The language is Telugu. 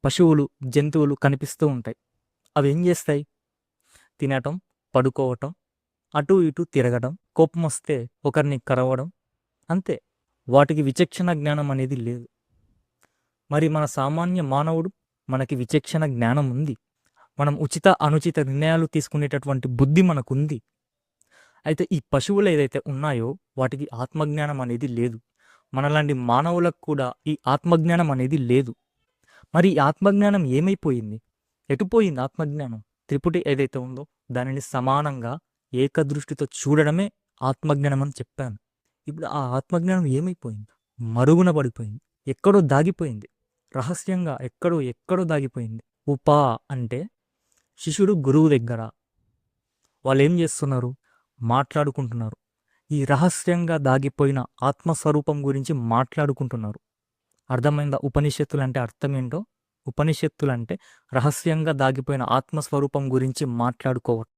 పశువులు, జంతువులు కనిపిస్తూ ఉంటాయి. అవి ఏం చేస్తాయి? తినటం, పడుకోవటం, అటు ఇటు తిరగడం, కోపం వస్తే ఒకరిని కరవడం, అంతే. వాటికి విచక్షణ జ్ఞానం అనేది లేదు. మరి మన సామాన్య మానవుడు, మనకి విచక్షణ జ్ఞానం ఉంది. మనం ఉచిత అనుచిత నిర్ణయాలు తీసుకునేటటువంటి బుద్ధి మనకుంది. అయితే ఈ పశువులు ఏదైతే ఉన్నాయో వాటికి ఆత్మజ్ఞానం అనేది లేదు. మనలాంటి మానవులకు కూడా ఈ ఆత్మజ్ఞానం అనేది లేదు. మరి ఈ ఆత్మజ్ఞానం ఏమైపోయింది? ఎటుపోయింది ఆత్మజ్ఞానం? త్రిపుటి ఏదైతే ఉందో దానిని సమానంగా ఏకదృష్టితో చూడడమే ఆత్మజ్ఞానం అని చెప్పాను. ఇప్పుడు ఆ ఆత్మజ్ఞానం ఏమైపోయింది? మరుగున పడిపోయింది, ఎక్కడో దాగిపోయింది, రహస్యంగా ఎక్కడో దాగిపోయింది. ఉపా అంటే శిష్యుడు గురువు దగ్గర, వాళ్ళు ఏం చేస్తున్నారు? మాట్లాడుకుంటున్నారు. ఈ రహస్యంగా దాగిపోయిన ఆత్మస్వరూపం గురించి మాట్లాడుకుంటున్నారు. అర్థమైందా? ఉపనిషత్తులు అంటే అర్థం ఏంటో? ఉపనిషత్తులు అంటే రహస్యంగా దాగిపోయిన ఆత్మస్వరూపం గురించి మాట్లాడుకోవటం.